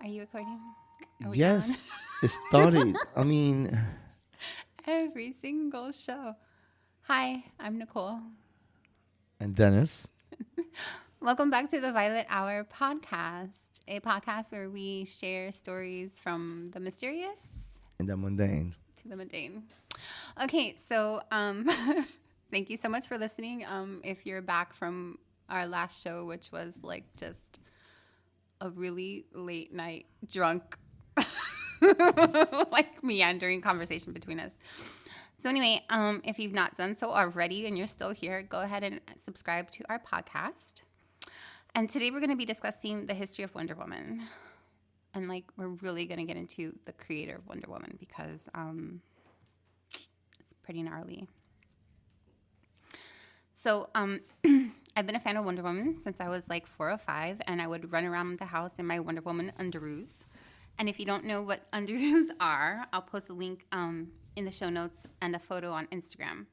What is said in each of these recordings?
Are you recording? Are we Yes, it started. I mean, on? Every single show. Hi, I'm Nicole. and Dennis. Welcome back to the Violet Hour podcast, a podcast where we share stories from the mysterious And the mundane. to the mundane. Okay, so thank you so much for listening. If you're back from our last show, which was like just a really late night drunk like meandering conversation between us. So anyway, if you've not done so already and you're still here, go ahead and subscribe to our podcast. And today we're going to be discussing the history of Wonder Woman. And like we're really going to get into the creator of Wonder Woman because it's pretty gnarly. So I've been a fan of Wonder Woman since I was like 4 or 5, and I would run around the house in my Wonder Woman underoos. And if you don't know what underoos are, I'll post a link in the show notes and a photo on Instagram.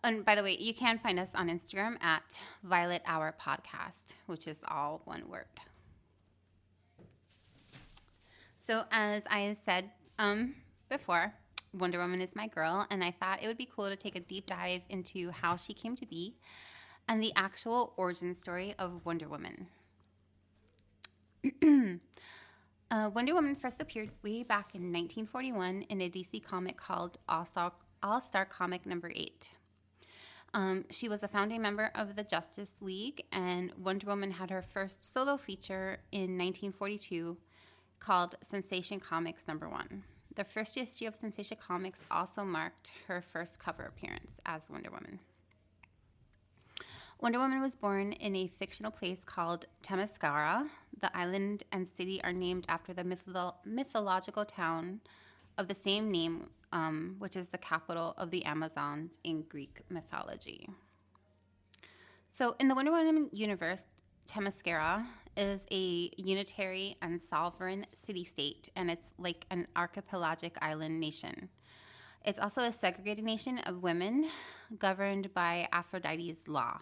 And by the way, you can find us on Instagram at Violet Hour Podcast, which is all one word. So as I said before, Wonder Woman is my girl, and I thought it would be cool to take a deep dive into how she came to be and the actual origin story of Wonder Woman. Wonder Woman first appeared way back in 1941 in a DC comic called All-Star Comic number 8. She was a founding member of the Justice League, and Wonder Woman had her first solo feature in 1942 called Sensation Comics number 1. The first issue of Sensation Comics also marked her first cover appearance as Wonder Woman. Wonder Woman was born in a fictional place called Themyscira. The island and city are named after the mythological town of the same name, which is the capital of the Amazons in Greek mythology. So in the Wonder Woman universe, Themyscira is a unitary and sovereign city-state, and it's like an archipelagic island nation. It's also a segregated nation of women governed by Aphrodite's law,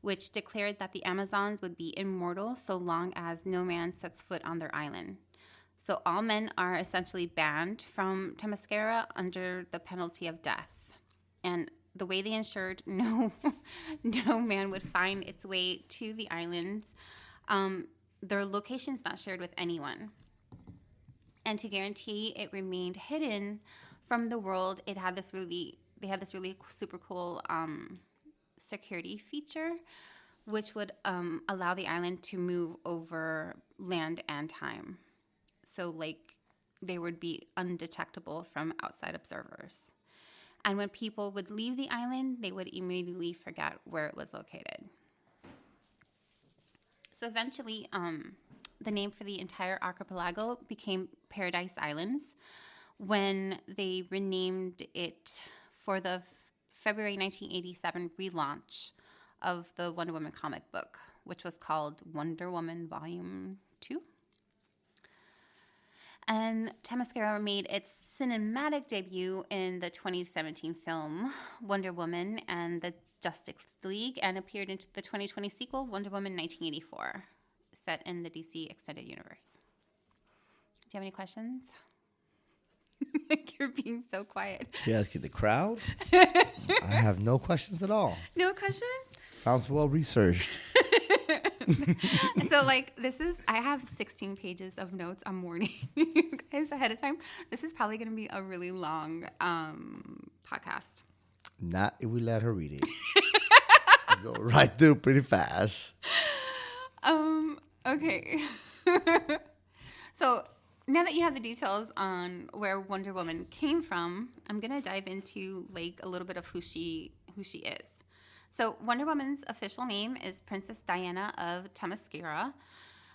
which declared that the Amazons would be immortal so long as no man sets foot on their island. So all men are essentially banned from Themyscira under the penalty of death. And the way they ensured no man would find its way to the islands, their location's not shared with anyone. And to guarantee it remained hidden from the world, they had this really super cool security feature, which would allow the island to move over land and time. So like they would be undetectable from outside observers. And when people would leave the island, they would immediately forget where it was located. So eventually, the name for the entire archipelago became Paradise Islands when they renamed it for the February 1987 relaunch of the Wonder Woman comic book, which was called Wonder Woman Volume 2. And Themyscira made its cinematic debut in the 2017 film Wonder Woman and the Justice League, and appeared in the 2020 sequel Wonder Woman 1984, set in the DC Extended Universe. Do you have any questions? Like you're being so quiet. You asking the crowd? I have no questions at all. No questions? Sounds well researched. So like I have 16 pages of notes I'm warning you guys ahead of time. This is probably going to be a really long podcast. Not if we let her read it. Go right through pretty fast. Okay. So now that you have the details on where Wonder Woman came from, I'm going to dive into like a little bit of who she is. So Wonder Woman's official name is Princess Diana of Themyscira.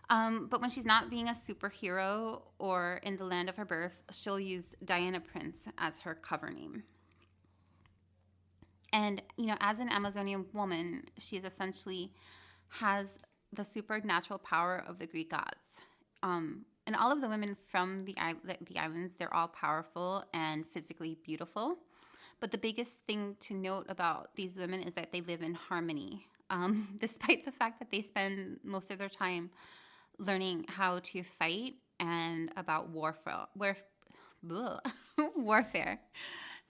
But when she's not being a superhero or in the land of her birth, she'll use Diana Prince as her cover name. And, as an Amazonian woman, she essentially has the supernatural power of the Greek gods. And all of the women from the islands, they're all powerful and physically beautiful. But the biggest thing to note about these women is that they live in harmony. Despite the fact that they spend most of their time learning how to fight and about warfare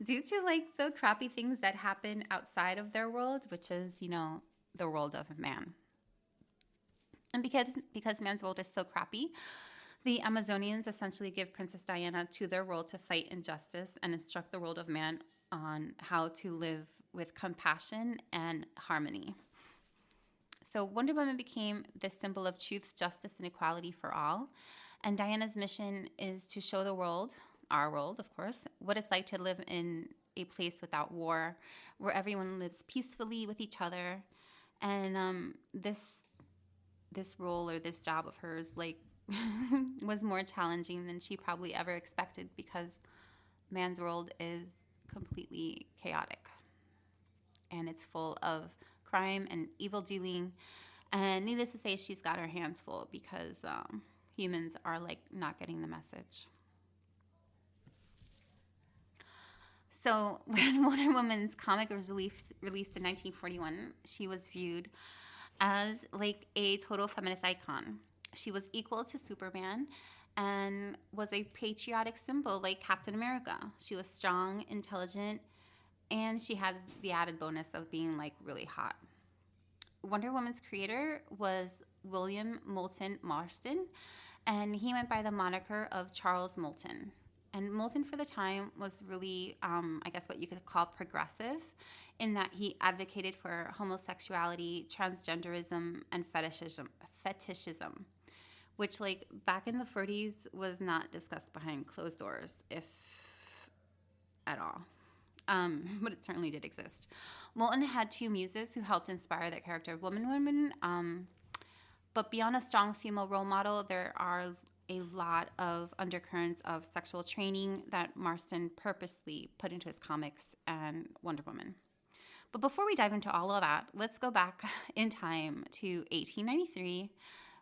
due to like the crappy things that happen outside of their world, which is, the world of man. And because man's world is so crappy, the Amazonians essentially give Princess Diana to their world to fight injustice and instruct the world of man on how to live with compassion and harmony. So Wonder Woman became this symbol of truth, justice, and equality for all. And Diana's mission is to show the world, our world, of course, what it's like to live in a place without war, where everyone lives peacefully with each other. And this role or this job of hers, like, was more challenging than she probably ever expected, because man's world is completely chaotic. And it's full of crime and evil doing. And needless to say, she's got her hands full because humans are like not getting the message. So when Wonder Woman's comic was released in 1941, she was viewed as like a total feminist icon. She was equal to Superman and was a patriotic symbol like Captain America. She was strong, intelligent, and she had the added bonus of being like really hot. Wonder Woman's creator was William Moulton Marston, and he went by the moniker of Charles Moulton. And Moulton for the time was really, I guess what you could call progressive, in that he advocated for homosexuality, transgenderism, and fetishism, which like back in the 40s was not discussed behind closed doors, if at all. But it certainly did exist. Moulton had two muses who helped inspire the character of Woman. But beyond a strong female role model, there are a lot of undercurrents of sexual training that Marston purposely put into his comics and Wonder Woman. But before we dive into all of that, let's go back in time to 1893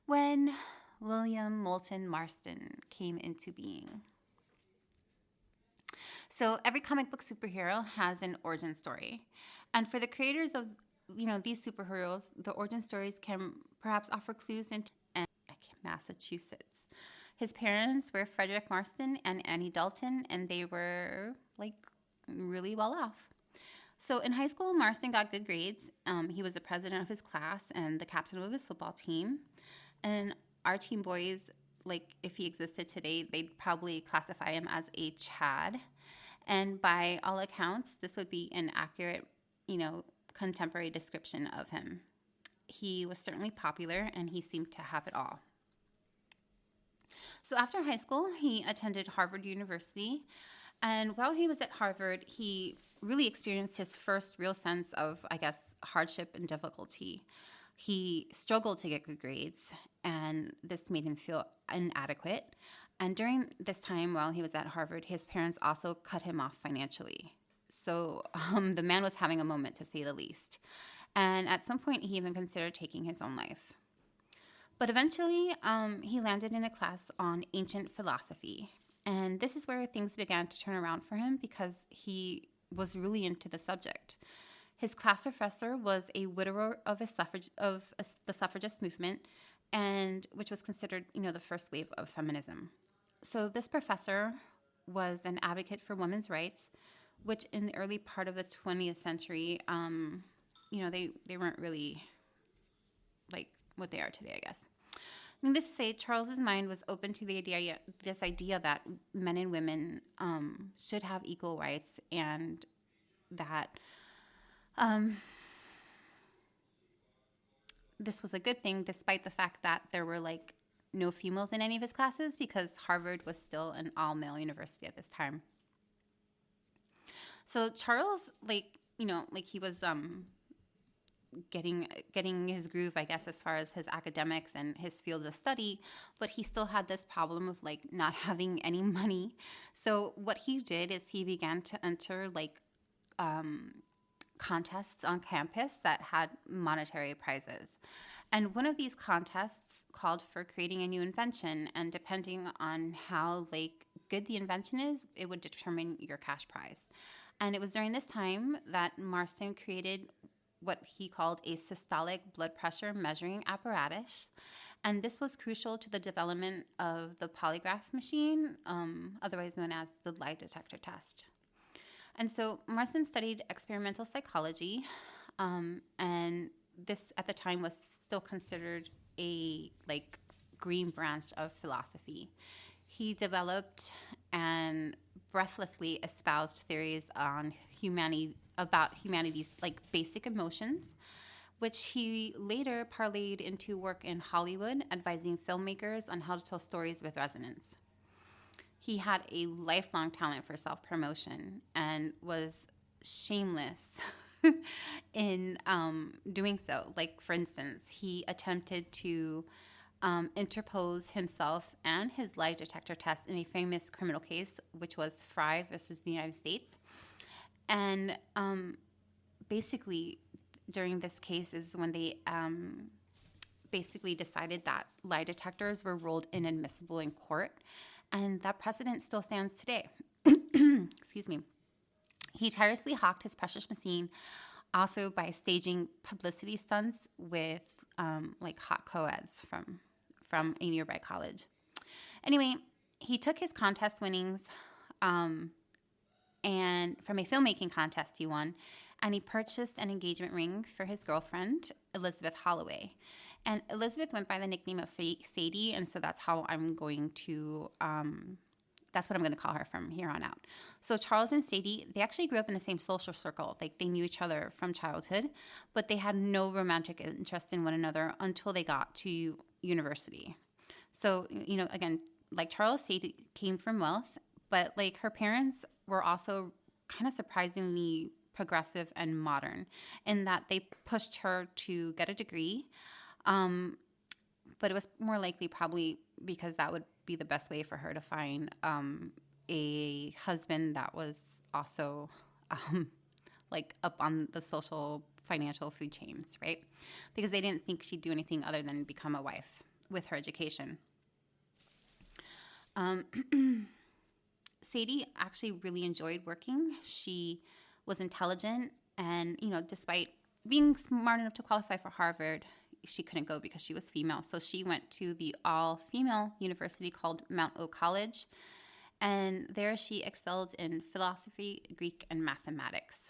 when William Moulton Marston came into being. So every comic book superhero has an origin story. And for the creators of, these superheroes, the origin stories can perhaps offer clues into Massachusetts. His parents were Frederick Marston and Annie Dalton, and they were like really well off. So in high school, Marston got good grades. He was the president of his class and the captain of his football team. And our teen boys, like if he existed today, they'd probably classify him as a Chad. And by all accounts, this would be an accurate, contemporary description of him. He was certainly popular, and he seemed to have it all. So after high school, he attended Harvard University. And while he was at Harvard, he really experienced his first real sense of, I guess, hardship and difficulty. He struggled to get good grades, and this made him feel inadequate. And during this time while he was at Harvard, his parents also cut him off financially. So the man was having a moment, to say the least. And at some point, he even considered taking his own life. But eventually, he landed in a class on ancient philosophy. And this is where things began to turn around for him, because he was really into the subject. His class professor was a widower of the suffragist movement, and which was considered, the first wave of feminism. So this professor was an advocate for women's rights, which in the early part of the 20th century, they weren't really like what they are today, I guess. Needless to say, Charles's mind was open to this idea that men and women should have equal rights, and that this was a good thing, despite the fact that there were like no females in any of his classes, because Harvard was still an all-male university at this time. So Charles, he was getting his groove, I guess, as far as his academics and his field of study, but he still had this problem of like not having any money. So what he did is he began to enter contests on campus that had monetary prizes. And one of these contests called for creating a new invention, and depending on how good the invention is, it would determine your cash prize. And it was during this time that Marston created what he called a systolic blood pressure measuring apparatus. And this was crucial to the development of the polygraph machine, otherwise known as the lie detector test. And so Marston studied experimental psychology, and this at the time was still considered a green branch of philosophy. He developed and breathlessly espoused theories on about humanity's basic emotions, which he later parlayed into work in Hollywood, advising filmmakers on how to tell stories with resonance. He had a lifelong talent for self-promotion and was shameless in doing so. Like, for instance, he attempted to interpose himself and his lie detector test in a famous criminal case, which was Fry versus the United States. And basically, during this case is when they basically decided that lie detectors were ruled inadmissible in court. And that precedent still stands today. Excuse me. He tirelessly hawked his precious machine also by staging publicity stunts with hot co-eds from a nearby college. Anyway, he took his contest winnings and from a filmmaking contest he won, and he purchased an engagement ring for his girlfriend, Elizabeth Holloway. And Elizabeth went by the nickname of Sadie, and so that's how I'm going to, that's what I'm going to call her from here on out. So Charles and Sadie, they actually grew up in the same social circle. Like, they knew each other from childhood, but they had no romantic interest in one another until they got to university. So, again, like Charles, Sadie came from wealth, but her parents were also kind of surprisingly progressive and modern in that they pushed her to get a degree. But it was more likely probably because that would be the best way for her to find a husband that was also up on the social financial food chains, right? Because they didn't think she'd do anything other than become a wife with her education. Sadie actually really enjoyed working. She was intelligent, and despite being smart enough to qualify for Harvard, she couldn't go because she was female. So she went to the all-female university called Mount Oak College, and there she excelled in philosophy, Greek, and mathematics.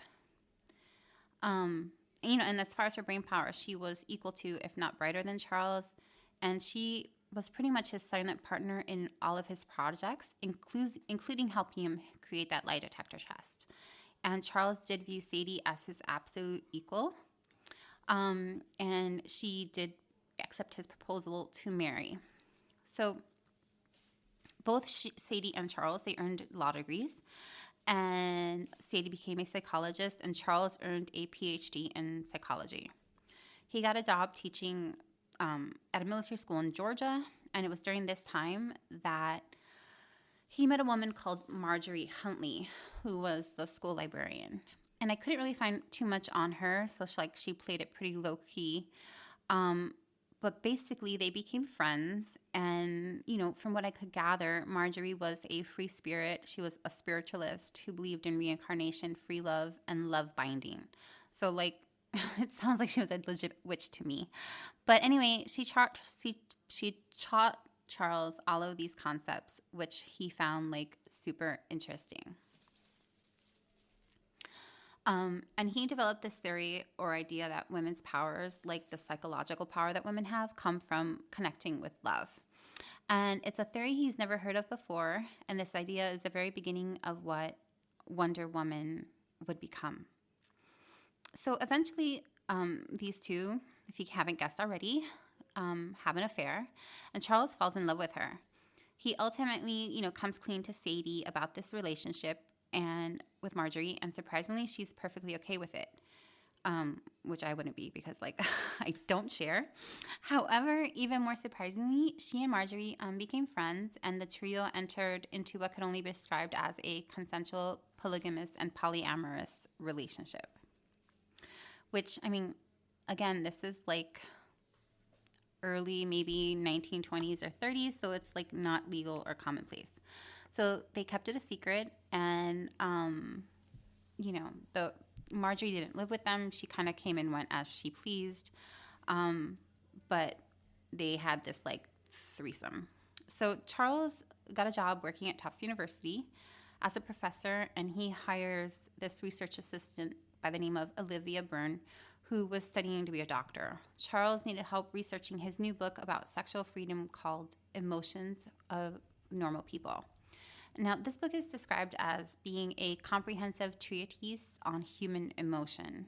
And as far as her brain power, she was equal to, if not brighter than Charles, and she was pretty much his silent partner in all of his projects, including helping him create that lie detector test. And Charles did view Sadie as his absolute equal. And she did accept his proposal to marry. So both Sadie and Charles, they earned law degrees. And Sadie became a psychologist, and Charles earned a PhD in psychology. He got a job teaching at a military school in Georgia, and it was during this time that he met a woman called Marjorie Huntley, who was the school librarian. And I couldn't really find too much on her, so she played it pretty low-key. But basically, they became friends, and, from what I could gather, Marjorie was a free spirit. She was a spiritualist who believed in reincarnation, free love, and love binding. So, it sounds like she was a legit witch to me. But anyway, she taught Charles all of these concepts, which he found super interesting. And he developed this theory or idea that women's powers, like the psychological power that women have, come from connecting with love. And it's a theory he's never heard of before. And this idea is the very beginning of what Wonder Woman would become. So eventually, these two, if you haven't guessed already, have an affair, and Charles falls in love with her. He ultimately, comes clean to Sadie about this relationship and with Marjorie, and surprisingly, she's perfectly okay with it, which I wouldn't be because, I don't share. However, even more surprisingly, she and Marjorie became friends, and the trio entered into what could only be described as a consensual, polygamous, and polyamorous relationship. Which, again, this is early, maybe 1920s or 30s, so it's not legal or commonplace. So they kept it a secret, and the Marjorie didn't live with them. She kind of came and went as she pleased, but they had this like threesome. So Charles got a job working at Tufts University as a professor, and he hires this research assistant by the name of Olivia Byrne, who was studying to be a doctor. Charles needed help researching his new book about sexual freedom called Emotions of Normal People. Now, this book is described as being a comprehensive treatise on human emotion.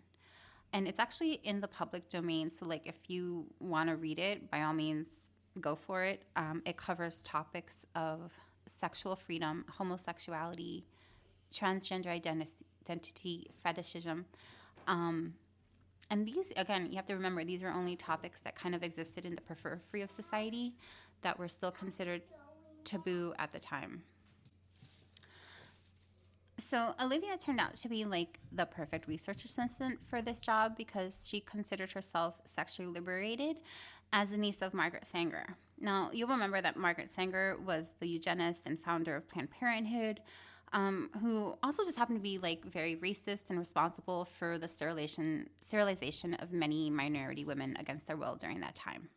And it's actually in the public domain. So, like, if you want to read it, by all means, go for it. It covers topics of sexual freedom, homosexuality, transgender identity, fetishism. And these, again, you have to remember, these are only topics that kind of existed in the periphery of society that were still considered taboo at the time. So Olivia turned out to be like the perfect research assistant for this job because she considered herself sexually liberated as the niece of Margaret Sanger. Now, you'll remember that Margaret Sanger was the eugenist and founder of Planned Parenthood, who also just happened to be like very racist and responsible for the sterilization of many minority women against their will during that time.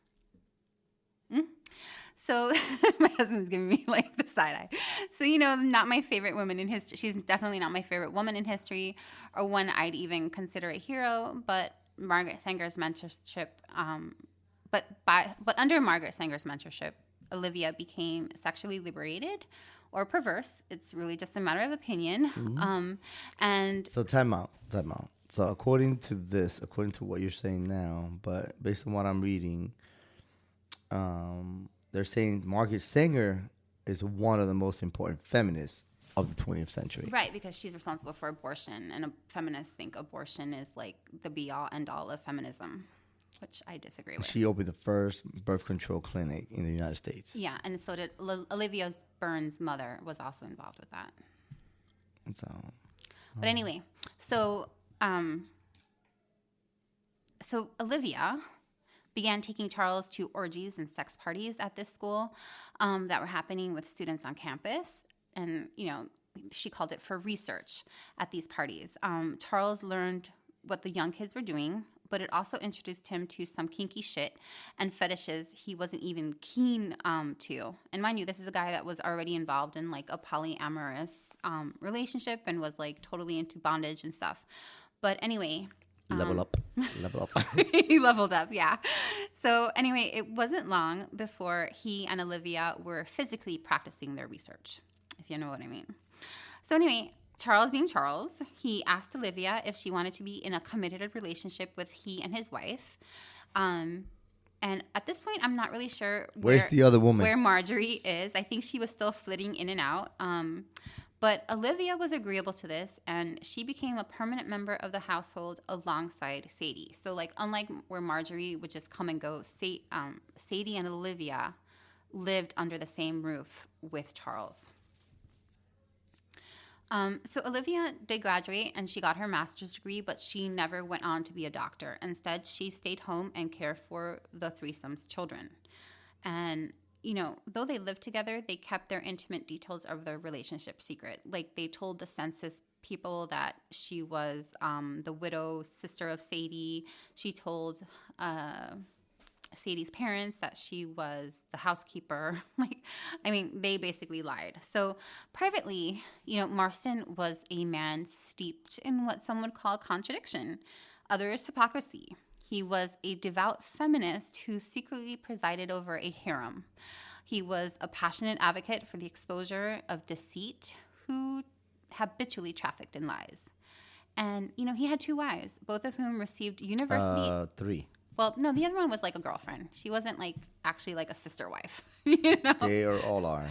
So my husband's giving me like the side eye. So, not my favorite woman in history. She's definitely not my favorite woman in history or one I'd even consider a hero. But Margaret Sanger's mentorship, but under Margaret Sanger's mentorship, Olivia became sexually liberated or perverse. It's really just a matter of opinion. And so time out. So according to what you're saying now, but based on what I'm reading, they're saying Margaret Sanger is one of the most important feminists of the 20th century. Right, because she's responsible for abortion, and feminists think abortion is like the be-all, end-all of feminism, which I disagree with. She opened the first birth control clinic in the United States. Yeah, and so did Olivia Byrne's mother was also involved with that. But anyway, so Olivia began taking Charles to orgies and sex parties at this school that were happening with students on campus. And, she called it for research at these parties. Charles learned what the young kids were doing, but it also introduced him to some kinky shit and fetishes he wasn't even keen to. And mind you, this is a guy that was already involved in like a polyamorous relationship and was like totally into bondage and stuff. But anyway... Level up. He leveled up, yeah. So anyway, it wasn't long before he and Olivia were physically practicing their research, if you know what I mean. So anyway, Charles being Charles, he asked Olivia if she wanted to be in a committed relationship with he and his wife. And at this point, I'm not really sure where's the other woman? Where Marjorie is. I think she was still flitting in and out. But Olivia was agreeable to this, and she became a permanent member of the household alongside Sadie. So, like, unlike where Marjorie would just come and go, Sadie and Olivia lived under the same roof with Charles. So Olivia did graduate, and she got her master's degree, but she never went on to be a doctor. Instead, she stayed home and cared for the threesome's children. And though they lived together, they kept their intimate details of their relationship secret. Like, they told the census people that she was the widow sister of Sadie. She told Sadie's parents that she was the housekeeper. They basically lied. So privately, Marston was a man steeped in what some would call contradiction, others hypocrisy. He was a devout feminist who secretly presided over a harem. He was a passionate advocate for the exposure of deceit, who habitually trafficked in lies. And, he had 2 wives, both of whom received university... 3. Well, no, the other one was like a girlfriend. She wasn't actually like a sister wife, They all are.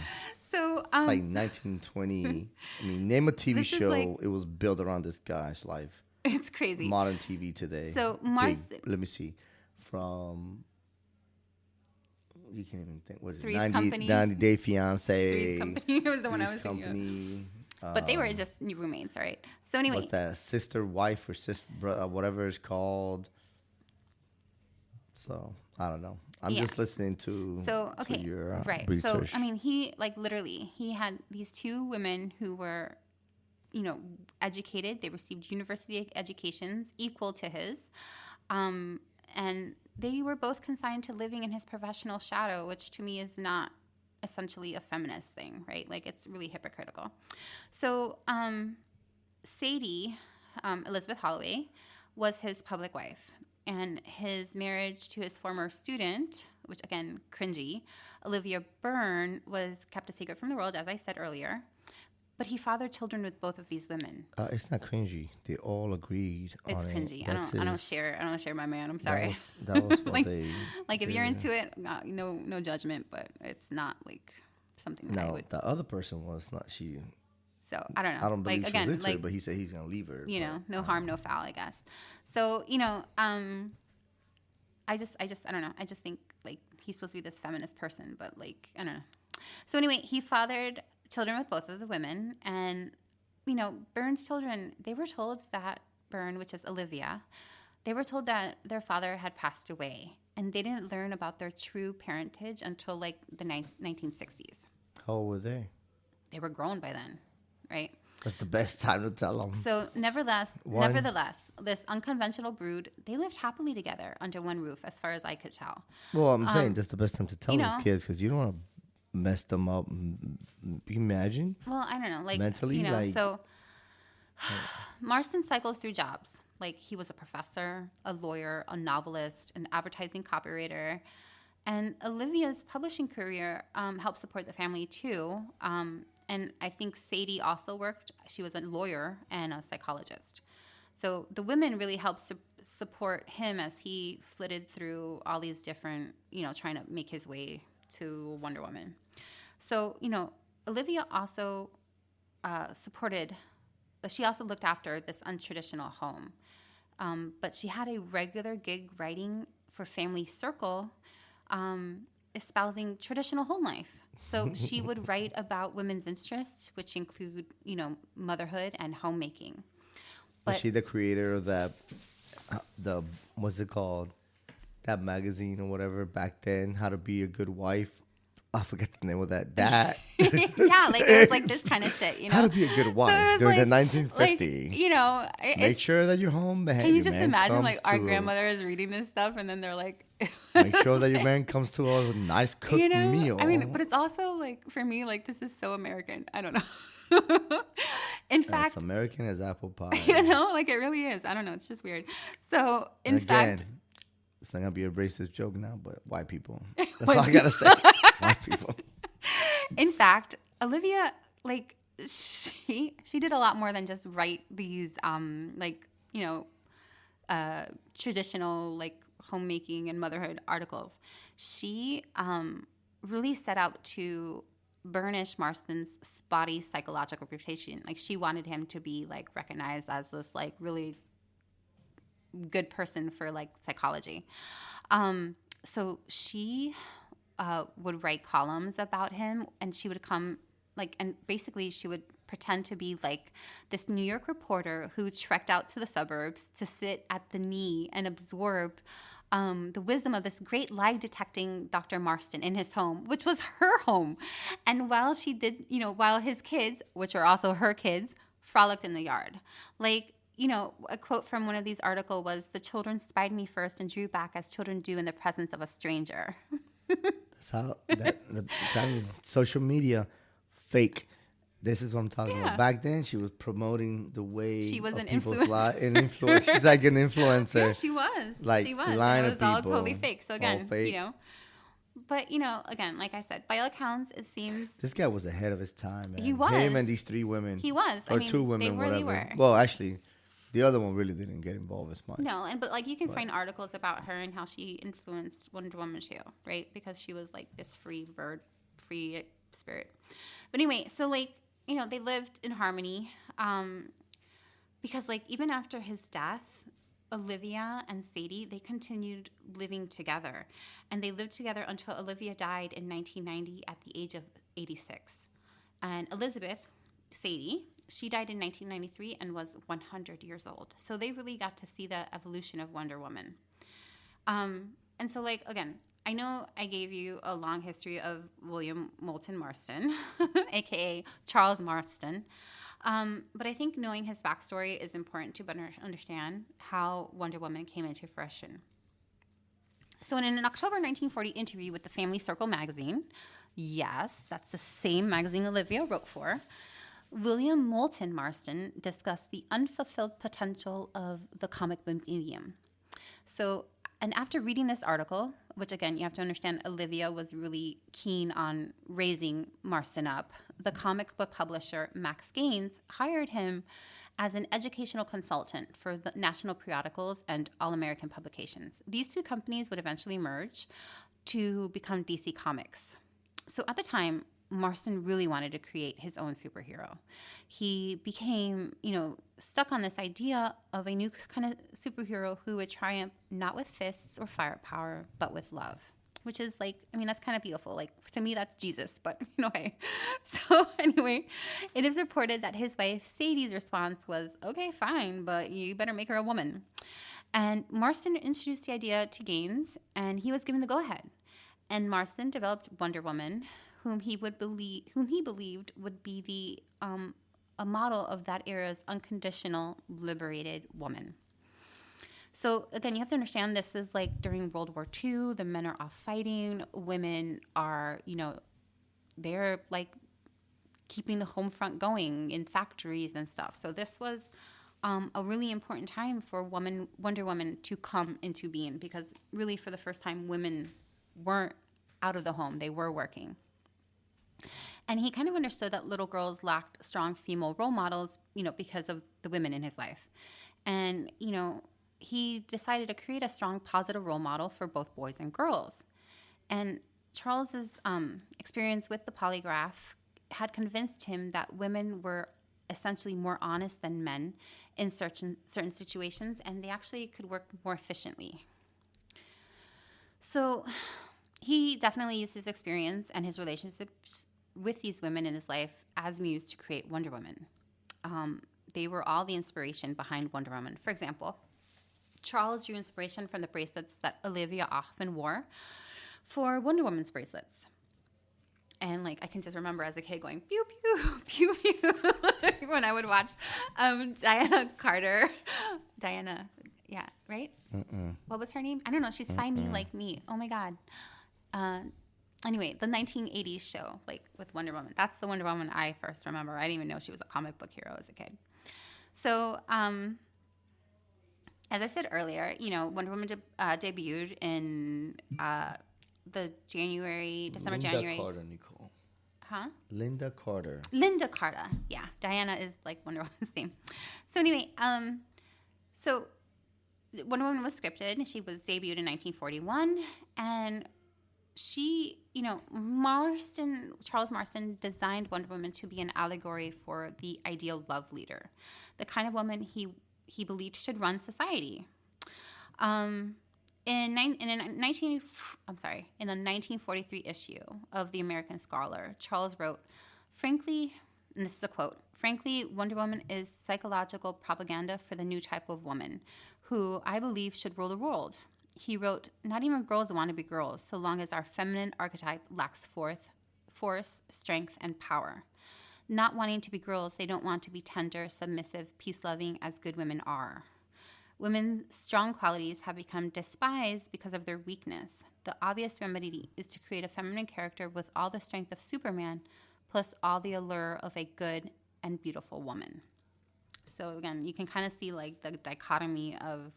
So, it's like 1920. Name a TV show. It was built around this guy's life. It's crazy. Modern TV today. So let me see. From you can't even think. What is Three's it? Company. 90 Day Fiance. Three's Company was the one I was Company. thinking of. But they were just roommates, right? So anyway, what's that? Sister, wife, or sister, whatever it's called. So I don't know. I'm just listening to your research. So he he had these 2 women who were, educated. They received university educations equal to his, and they were both consigned to living in his professional shadow, which to me is not essentially a feminist thing, right? Like, it's really hypocritical. So Sadie, Elizabeth Holloway, was his public wife. And his marriage to his former student, which again, cringy, Olivia Byrne, was kept a secret from the world, as I said earlier. But he fathered children with both of these women. It's not cringy. They all agreed on it. It's cringy. I don't share my man. I'm sorry. That was what like, they. Like, if you're into it, no judgment. But it's not like something that I would. The other person was not she. So I don't know. I don't believe like, she was again, into it, but he said he's gonna leave her. No harm, no foul, I guess. So I just I don't know. I just think like he's supposed to be this feminist person, but like I don't know. So anyway, he fathered children with both of the women, and Byrne's children, they were told that Byrne, which is Olivia, they were told that their father had passed away, and they didn't learn about their true parentage until like the 1960s. How old were they? They were grown by then, right? That's the best time to tell them. So nevertheless, this unconventional brood, they lived happily together under one roof, as far as I could tell. Well, I'm saying that's the best time to tell those kids, because you don't want to mess them up. Imagine. Well, I don't know, like mentally, so Marston cycled through jobs. Like, he was a professor, a lawyer, a novelist, an advertising copywriter, and Olivia's publishing career helped support the family too. And I think Sadie also worked. She was a lawyer and a psychologist. So the women really helped support him as he flitted through all these different, trying to make his way to Wonder Woman. So, Olivia also she also looked after this untraditional home. But she had a regular gig writing for Family Circle, espousing traditional home life. So she would write about women's interests, which include, motherhood and homemaking. Was she the creator of that, what's it called? That magazine or whatever back then, How to Be a Good Wife? I forget the name of that. Yeah, like it was like this kind of shit, How to be a good wife during the 1950s. Make sure that you're home. Can you just imagine like our grandmothers reading this stuff and then they're like, make sure that your man comes to a nice cooked meal. I mean, but it's also like, for me, like, this is so American. I don't know. In fact, as American as apple pie. Like it really is. I don't know. It's just weird. So in fact, it's not gonna be a racist joke now, but white people. That's all I gotta say. White people. In fact, Olivia, like, she did a lot more than just write these, traditional, like, homemaking and motherhood articles. She really set out to burnish Marston's spotty psychological reputation. Like, she wanted him to be, like, recognized as this, like, really good person for, like, psychology. So she would write columns about him, and she would come, like, and basically she would pretend to be like this New York reporter who trekked out to the suburbs to sit at the knee and absorb the wisdom of this great lie-detecting Dr. Marston in his home, which was her home. And while she did, while his kids, which are also her kids, frolicked in the yard. Like, a quote from one of these articles was, "The children spied me first and drew back as children do in the presence of a stranger." That's how social media fake. This is what I'm talking about. Back then, she was promoting the way she was an influencer. She's like an influencer. Yeah, she was. Like, she was. lying it was to all people. totally fake. So again, but again, like I said, by all accounts, it seems this guy was ahead of his time. Man. He was. Him and these three women. He was. Or two women, whatever. Well, actually, the other one really didn't get involved as much. No, but like you can find articles about her and how she influenced Wonder Woman too, right? Because she was like this free bird, free spirit. But anyway, so like, they lived in harmony, because like even after his death, Olivia and Sadie, they continued living together, and they lived together until Olivia died in 1990 at the age of 86. And Elizabeth, Sadie, she died in 1993 and was 100 years old. So they really got to see the evolution of Wonder Woman. And so, like, again, I know I gave you a long history of William Moulton Marston, a.k.a. Charles Marston. But I think knowing his backstory is important to better understand how Wonder Woman came into fruition. So in an October 1940 interview with the Family Circle magazine, yes, that's the same magazine Olivia wrote for, William Moulton Marston discussed the unfulfilled potential of the comic book medium. So, and after reading this article, which again, you have to understand, Olivia was really keen on raising Marston up, the comic book publisher Max Gaines hired him as an educational consultant for the National Periodicals and All American Publications. These two companies would eventually merge to become DC Comics. So at the time, Marston really wanted to create his own superhero. He became, stuck on this idea of a new kind of superhero who would triumph not with fists or firepower, but with love. Which is that's kind of beautiful. Like, to me, that's Jesus, but hey. So anyway, it is reported that his wife Sadie's response was, okay, fine, but you better make her a woman. And Marston introduced the idea to Gaines, and he was given the go-ahead. And Marston developed Wonder Woman, whom he believed would be a model of that era's unconditional, liberated woman. So again, you have to understand this is during World War II. The men are off fighting. Women are, they're keeping the home front going in factories and stuff. So this was a really important time for Wonder Woman to come into being, because really for the first time, women weren't out of the home. They were working. And he kind of understood that little girls lacked strong female role models, because of the women in his life. And, he decided to create a strong, positive role model for both boys and girls. And Charles's experience with the polygraph had convinced him that women were essentially more honest than men in certain situations, and they actually could work more efficiently. So he definitely used his experience and his relationships with these women in his life as muse to create Wonder Woman. They were all the inspiration behind Wonder Woman. For example, Charles drew inspiration from the bracelets that Olivia often wore for Wonder Woman's bracelets. And I can just remember as a kid going, pew, pew, pew, pew, when I would watch Diana Carter. Diana, yeah, right? Mm-mm. What was her name? I don't know. She's Find Me Like Me. Oh, my God. Anyway, the 1980s show, with Wonder Woman. That's the Wonder Woman I first remember. I didn't even know she was a comic book hero as a kid. So, as I said earlier, Wonder Woman debuted in December, January. Linda Carter, Nicole. Huh? Linda Carter. Linda Carter. Yeah. Diana is Wonder Woman's name. So anyway, so Wonder Woman was scripted, and she was debuted in 1941. And she, Charles Marston designed Wonder Woman to be an allegory for the ideal love leader, the kind of woman he believed should run society. In a 1943 issue of the American Scholar, Charles wrote, frankly, and this is a quote, frankly, Wonder Woman is psychological propaganda for the new type of woman who I believe should rule the world. He wrote, not even girls want to be girls so long as our feminine archetype lacks force, strength, and power. Not wanting to be girls, they don't want to be tender, submissive, peace-loving as good women are. Women's strong qualities have become despised because of their weakness. The obvious remedy is to create a feminine character with all the strength of Superman, plus all the allure of a good and beautiful woman. So again, you can kind of see the dichotomy of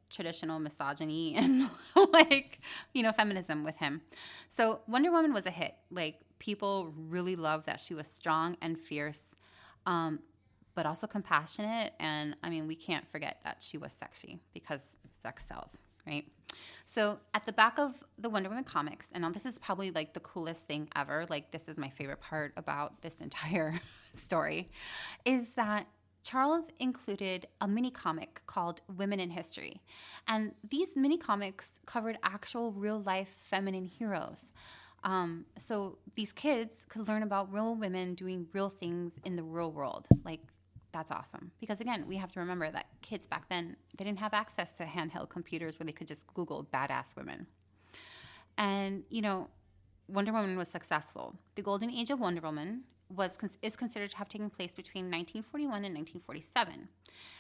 traditional misogyny and feminism with him. So Wonder Woman was a hit. People really loved that she was strong and fierce, but also compassionate. And we can't forget that she was sexy, because sex sells, right? So at the back of the Wonder Woman comics, and this is probably the coolest thing ever, this is my favorite part about this entire story, is that Charles included a mini comic called Women in History. And these mini comics covered actual real life feminine heroes. So these kids could learn about real women doing real things in the real world. That's awesome. Because again, we have to remember that kids back then, they didn't have access to handheld computers where they could just Google badass women. And, Wonder Woman was successful. The golden age of Wonder Woman is considered to have taken place between 1941 and 1947.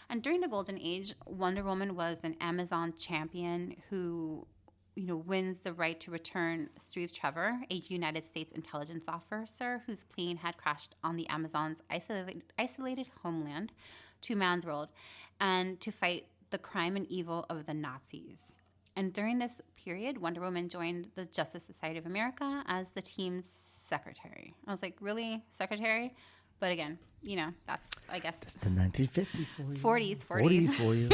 And during the Golden Age, Wonder Woman was an Amazon champion who, wins the right to return Steve Trevor, a United States intelligence officer whose plane had crashed on the Amazon's isolated homeland, to man's world, and to fight the crime and evil of the Nazis. And during this period, Wonder Woman joined the Justice Society of America as the team's secretary. I was like, really? Secretary? But again, that's, I guess... That's the 1950s for you. 40s. 40s for you.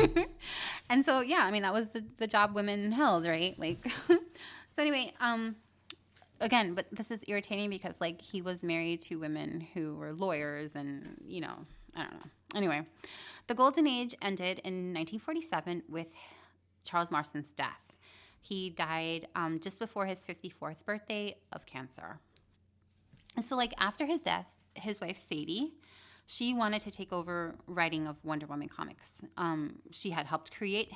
And so, yeah, that was the job women held, right? Like, so anyway, again, but this is irritating because, like, he was married to women who were lawyers and, I don't know. Anyway, the Golden Age ended in 1947 with Charles Marston's death. He died just before his 54th birthday of cancer. And so, like, after his death, his wife, Sadie, she wanted to take over writing of Wonder Woman comics. She had helped create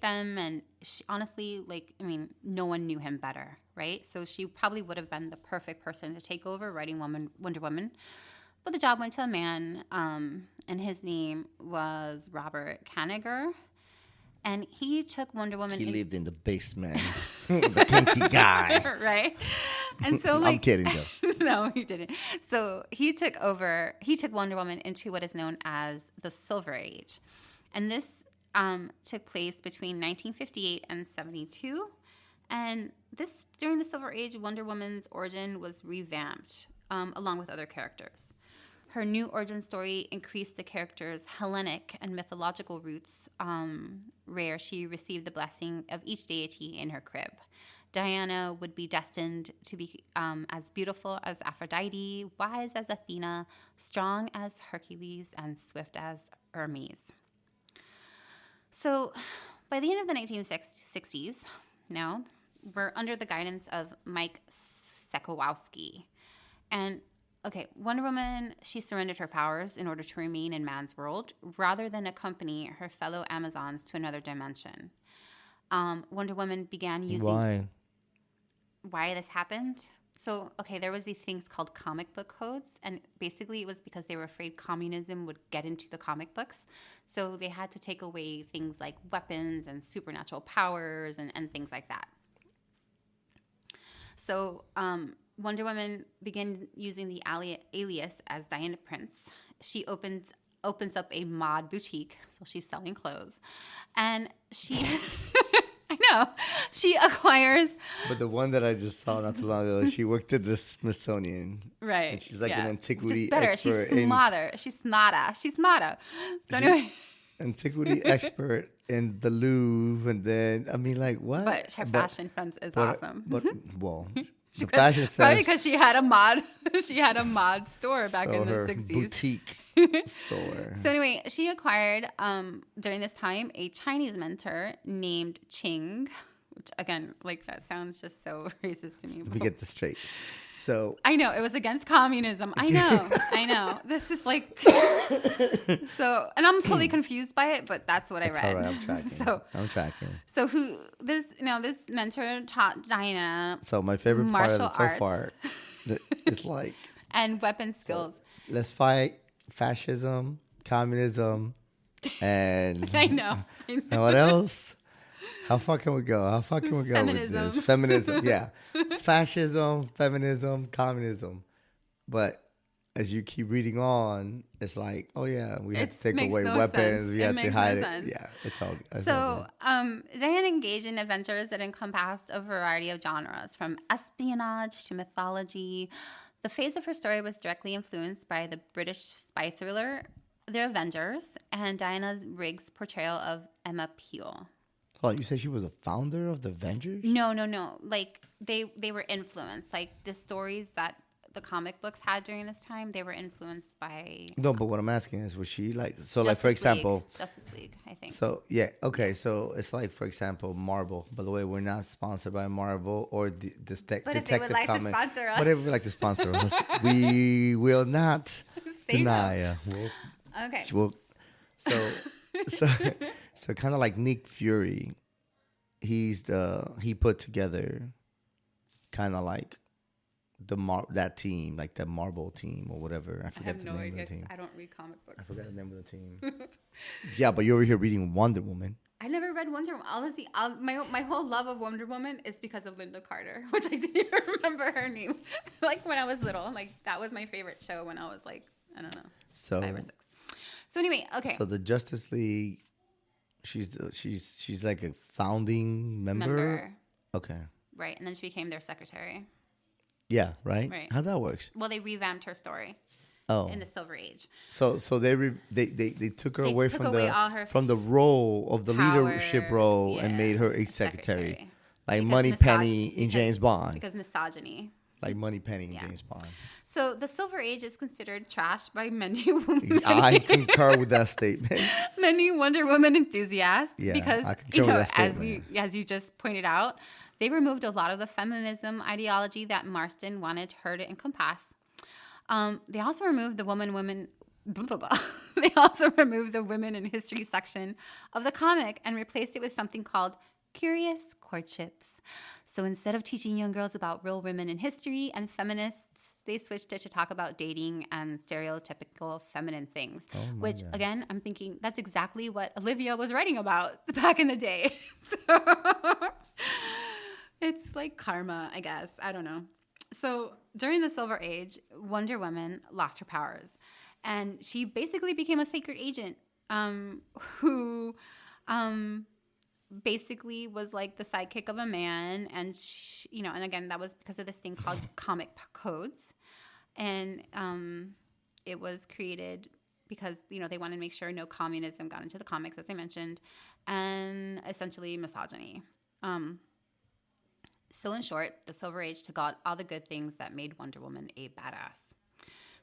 them, and she, honestly, no one knew him better, right? So she probably would have been the perfect person to take over writing Wonder Woman. But the job went to a man, and his name was Robert Kanigher. And he took Wonder Woman. He lived in the basement. The kinky guy. Right? And so, I'm kidding, though. No, he didn't. So he took Wonder Woman into what is known as the Silver Age. And this took place between 1958 and 72. And during the Silver Age, Wonder Woman's origin was revamped, along with other characters. Her new origin story increased the character's Hellenic and mythological roots, where she received the blessing of each deity in her crib. Diana would be destined to be as beautiful as Aphrodite, wise as Athena, strong as Hercules, and swift as Hermes. So by the end of the 1960s, now, we're under the guidance of Mike Sekowowski. And okay, Wonder Woman, she surrendered her powers in order to remain in man's world rather than accompany her fellow Amazons to another dimension. Wonder Woman began using... Why this happened? So, okay, there was these things called comic book codes, and basically it was because they were afraid communism would get into the comic books. So they had to take away things like weapons and supernatural powers and things like that. So, Wonder Woman began using the alias as Diana Prince. She opens up a mod boutique, so she's selling clothes. And she, I know, she acquires... But the one that I just saw not too long ago, she worked at the Smithsonian. Right. And she's like an antiquity better. expert. She's smarter. So anyway... Antiquity expert in the Louvre, and then, what? But her fashion sense is awesome. The fashion sense, probably because she had a mod. She had a mod store back in the 60s. Boutique store. So anyway, she acquired during this time a Chinese mentor named Ching, which again, that sounds just so racist to me. Let me get this straight. So I know it was against communism. I know. This is so, and I'm totally confused by it, but that's what I read. All right, I'm tracking. So this mentor taught Diana. So my favorite part of it so arts. far is and weapon skills. So let's fight fascism, communism, and I know. And what else? How far can we go? Feminism. With this? Feminism, yeah. Fascism, feminism, communism. But as you keep reading on, it's like, oh yeah, we have to take away weapons. Sense. We have to hide it. Sense. Yeah, it's all good. So Diana engaged in adventures that encompassed a variety of genres, from espionage to mythology. The phase of her story was directly influenced by the British spy thriller The Avengers and Diana Rigg's portrayal of Emma Peel. Oh, you said she was a founder of the Avengers? No. They were influenced. The stories that the comic books had during this time, they were influenced by... No, but what I'm asking is, was she for example... Justice League, I think. So, yeah, okay. So, it's for example, Marvel. By the way, we're not sponsored by Marvel or Detective Comics. But if they would like to sponsor us... But if they would like to sponsor us, we will not deny. Okay. So kind of like Nick Fury, he put together kind of like that team, like the Marvel team or whatever. I I forget have the no name idea of the 'cause team. I don't read comic I books. forgot the name of the team. Yeah, but you're over here reading Wonder Woman. I never read Wonder Woman. Honestly, my whole love of Wonder Woman is because of Linda Carter, which I didn't even remember her name. Like when I was little, like that was my favorite show when I was like, I don't know, So 5 or 6. So anyway, okay. So the Justice League, she's like a founding member. Okay. Right, and then she became their secretary. Yeah. Right. Right. How that works? Well, they revamped her story. Oh. In the Silver Age. So they took her away took away all her from the role of the power, leadership role and made her a secretary. Like Money Penny in James Bond. Because misogyny. Like Money Penny in James Bond. So the Silver Age is considered trash by many women. I concur with that statement. Many Wonder Woman enthusiasts. Yeah, because I concur with that as as you just pointed out, they removed a lot of the feminism ideology that Marston wanted her to encompass. They also removed the They also removed the women in history section of the comic and replaced it with something called Curious Courtships. So instead of teaching young girls about real women in history and feminists, they switched it to talk about dating and stereotypical feminine things. Which, God. Again, I'm thinking that's exactly what Olivia was writing about back in the day. So it's like karma, I guess. I don't know. So during the Silver Age, Wonder Woman lost her powers. And she basically became a sacred agent who basically was like the sidekick of a man. And, she, and again, that was because of this thing called comic codes. And it was created because, they wanted to make sure no communism got into the comics, as I mentioned, and essentially misogyny. So in short, the Silver Age took out all the good things that made Wonder Woman a badass.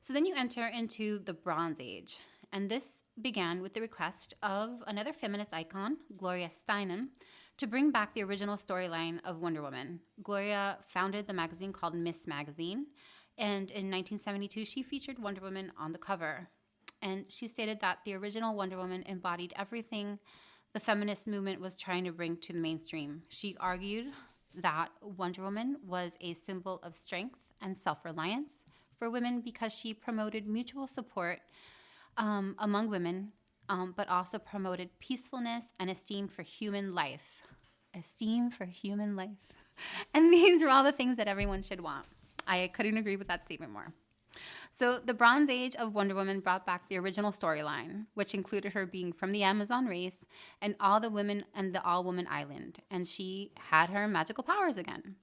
So then you enter into the Bronze Age. And this began with the request of another feminist icon, Gloria Steinem, to bring back the original storyline of Wonder Woman. Gloria founded the magazine called Miss Magazine. And in 1972, she featured Wonder Woman on the cover. And she stated that the original Wonder Woman embodied everything the feminist movement was trying to bring to the mainstream. She argued that Wonder Woman was a symbol of strength and self-reliance for women because she promoted mutual support among women, but also promoted peacefulness and esteem for human life. Esteem for human life. And these are all the things that everyone should want. I couldn't agree with that statement more. So the Bronze Age of Wonder Woman brought back the original storyline, which included her being from the Amazon race and all the women and the all-woman island. And she had her magical powers again.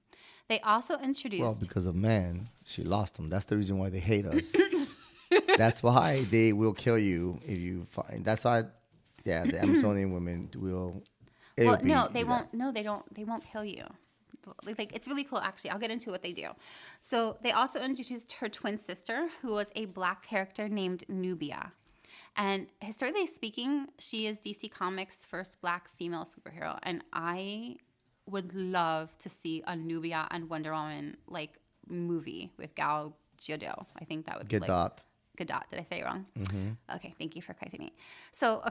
They also introduced... Well, because of man, she lost them. That's the reason why they hate us. That's why they will kill you if you find... That's why, the Amazonian women will... Well, no, they won't. No, they don't. They won't kill you. Like it's really cool, actually. I'll get into what they do. So they also introduced her twin sister, who was a black character named Nubia. And historically speaking, she is DC Comics' first black female superhero. And I would love to see a Nubia and Wonder Woman movie with Gal Gadot. I think that would be Gadot. Gadot. Did I say it wrong? Mm-hmm. Okay, thank you for correcting me. So,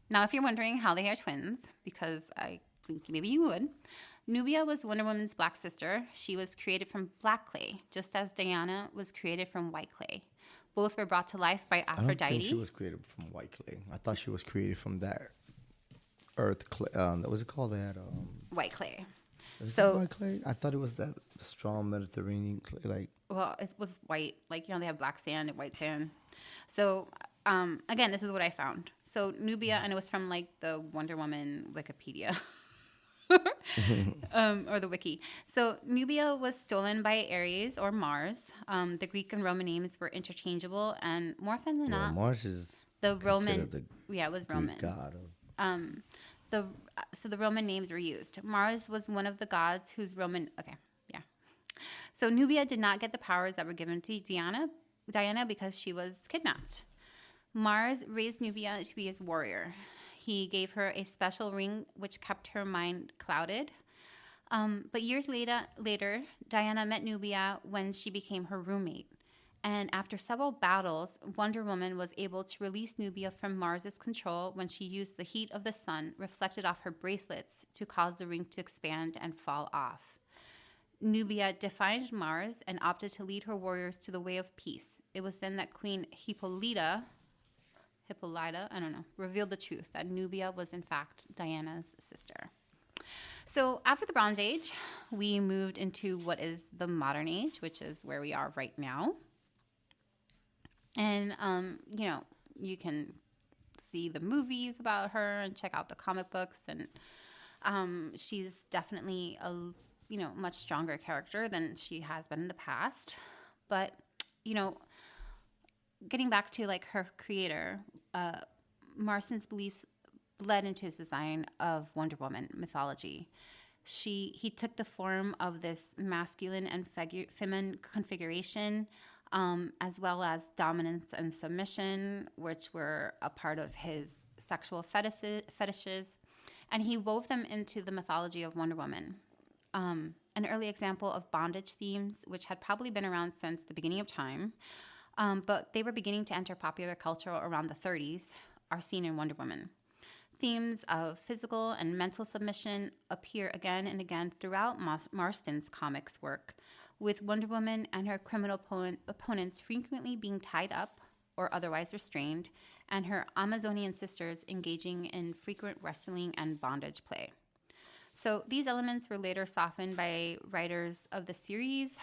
now if you're wondering how they are twins, because I think maybe you would, Nubia was Wonder Woman's black sister. She was created from black clay, just as Diana was created from white clay. Both were brought to life by Aphrodite. I don't think she was created from white clay. I thought she was created from that earth clay. What's it called? That white clay. So white clay? I thought it was that strong Mediterranean clay. Well, it was white. They have black sand and white sand. So again, this is what I found. So Nubia, and it was from the Wonder Woman Wikipedia. Or the wiki. So Nubia was stolen by Ares or Mars. The Greek and Roman names were interchangeable, and more often than not, Mars is the Roman. It was Roman. Greek god of... So the Roman names were used. Mars was one of the gods whose Roman. So Nubia did not get the powers that were given to Diana because she was kidnapped. Mars raised Nubia to be his warrior. He gave her a special ring which kept her mind clouded. But years later, Diana met Nubia when she became her roommate. And after several battles, Wonder Woman was able to release Nubia from Mars's control when she used the heat of the sun reflected off her bracelets to cause the ring to expand and fall off. Nubia defied Mars and opted to lead her warriors to the way of peace. It was then that Queen Hippolyta, I don't know, revealed the truth that Nubia was in fact Diana's sister. So after the Bronze Age, we moved into what is the modern age, which is where we are right now. And, you can see the movies about her and check out the comic books. And she's definitely a, much stronger character than she has been in the past. But, getting back to like her creator, Marston's beliefs bled into his design of Wonder Woman mythology. He took the form of this masculine and feminine configuration, as well as dominance and submission, which were a part of his sexual fetishes, and he wove them into the mythology of Wonder Woman. An early example of bondage themes, which had probably been around since the beginning of time, but they were beginning to enter popular culture around the 30s, are seen in Wonder Woman. Themes of physical and mental submission appear again and again throughout Marston's comics work, with Wonder Woman and her criminal opponents frequently being tied up or otherwise restrained, and her Amazonian sisters engaging in frequent wrestling and bondage play. So these elements were later softened by writers of the series,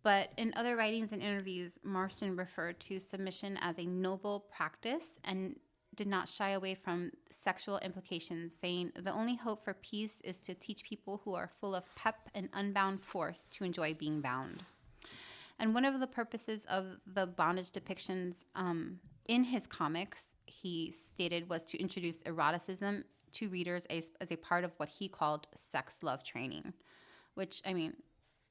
but in other writings and interviews, Marston referred to submission as a noble practice and did not shy away from sexual implications, saying, "The only hope for peace is to teach people who are full of pep and unbound force to enjoy being bound." And one of the purposes of the bondage depictions in his comics, he stated, was to introduce eroticism to readers as a part of what he called sex love training, which, I mean,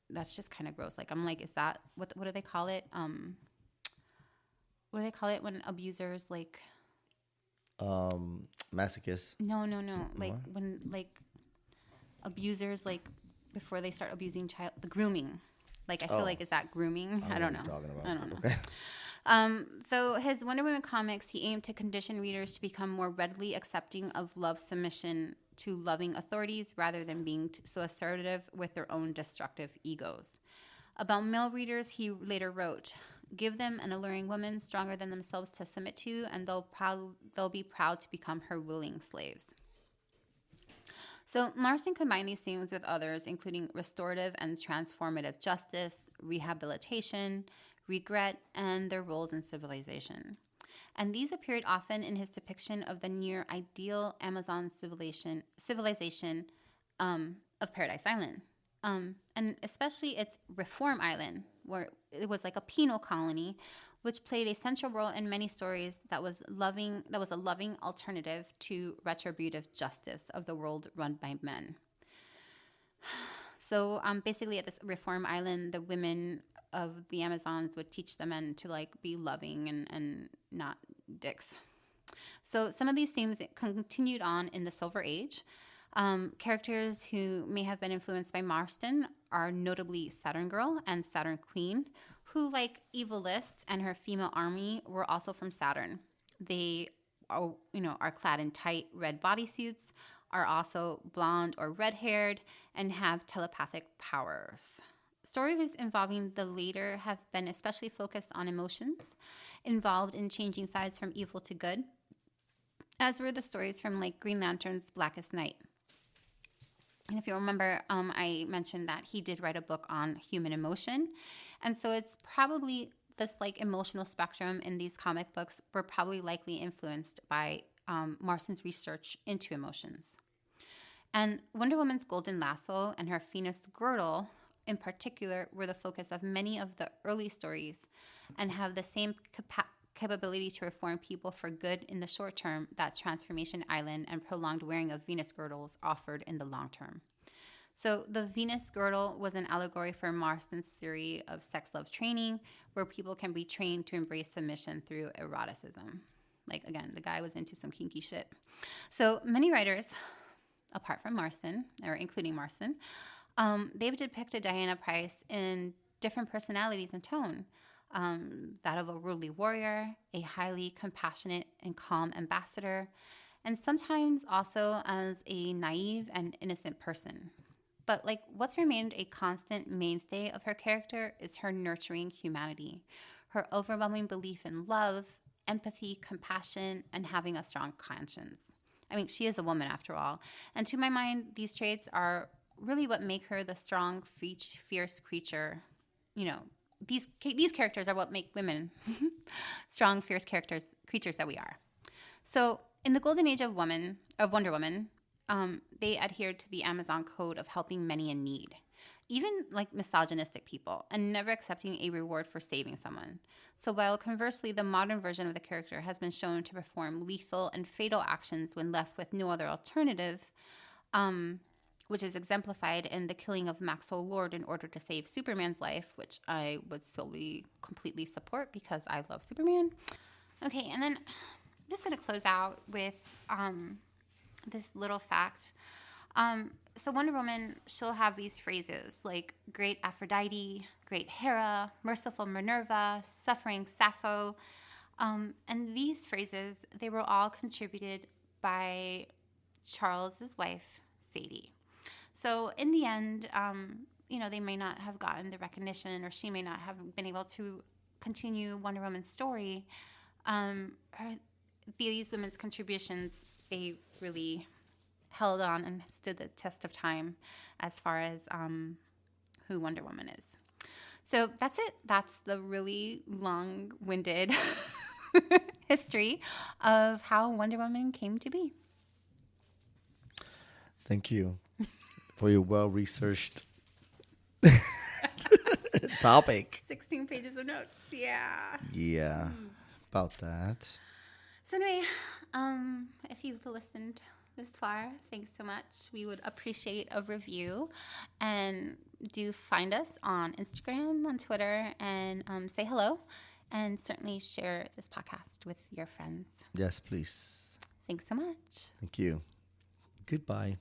that's just kind of gross. Like, I'm like, is that, what do they call it? What do they call it when abusers, like... Masochist. No. Like, what? When, like, abusers, like, before they start abusing the grooming. Like, I feel like, is that grooming? I don't know. I don't know. Okay. Though his Wonder Woman comics, he aimed to condition readers to become more readily accepting of love submission to loving authorities rather than being so assertive with their own destructive egos. About male readers, he later wrote, "Give them an alluring woman stronger than themselves to submit to, and they'll be proud to become her willing slaves." So Marston combined these themes with others, including restorative and transformative justice, rehabilitation, regret, and their roles in civilization. And these appeared often in his depiction of the near-ideal Amazon civilization of Paradise Island. And especially its Reform Island, where it was like a penal colony, which played a central role in many stories that was a loving alternative to retributive justice of the world run by men. So basically at this Reform Island, the women of the Amazons would teach the men to like be loving and not dicks. So some of these themes continued on in the Silver Age. Characters who may have been influenced by Marston are notably Saturn Girl and Saturn Queen, who, like Evil List and her female army, were also from Saturn. They are clad in tight red bodysuits, are also blonde or red-haired, and have telepathic powers. Stories involving the later have been especially focused on emotions involved in changing sides from evil to good, as were the stories from like Green Lantern's Blackest Night. And if you remember, I mentioned that he did write a book on human emotion. And so it's probably this like emotional spectrum in these comic books were probably likely influenced by Marston's research into emotions. And Wonder Woman's golden lasso and her Venus girdle in particular were the focus of many of the early stories and have the same capability to reform people for good in the short term that Transformation Island and prolonged wearing of Venus girdles offered in the long term. So the Venus girdle was an allegory for Marston's theory of sex love training, where people can be trained to embrace submission through eroticism. Like, again, the guy was into some kinky shit. So many writers, apart from Marston, or including Marston, they've depicted Diana Pryce in different personalities and tone. That of a ruling warrior, a highly compassionate and calm ambassador, and sometimes also as a naive and innocent person. But like what's remained a constant mainstay of her character is her nurturing humanity, her overwhelming belief in love, empathy, compassion, and having a strong conscience. I mean, she is a woman after all. And to my mind, these traits are really what make her the strong, fierce creature. You know, these characters are what make women strong, fierce creatures that we are. So in the golden age of Wonder Woman, they adhered to the Amazon code of helping many in need, even like misogynistic people, and never accepting a reward for saving someone. So while conversely, the modern version of the character has been shown to perform lethal and fatal actions when left with no other alternative, which is exemplified in the killing of Maxwell Lord in order to save Superman's life, which I would solely, completely support because I love Superman. Okay, and then I'm just going to close out with this little fact. So Wonder Woman, she'll have these phrases like great Aphrodite, great Hera, merciful Minerva, suffering Sappho. And these phrases, they were all contributed by Charles's wife, Sadie. So in the end, they may not have gotten the recognition, or she may not have been able to continue Wonder Woman's story. These women's contributions, they really held on and stood the test of time as far as who Wonder Woman is. So that's it. That's the really long-winded history of how Wonder Woman came to be. Thank you for your well-researched topic. 16 pages of notes. Yeah. Yeah, about that. So anyway, if you've listened this far, thanks so much. We would appreciate a review, and do find us on Instagram, on Twitter, and say hello, and certainly share this podcast with your friends. Yes, please. Thanks so much. Thank you. Goodbye.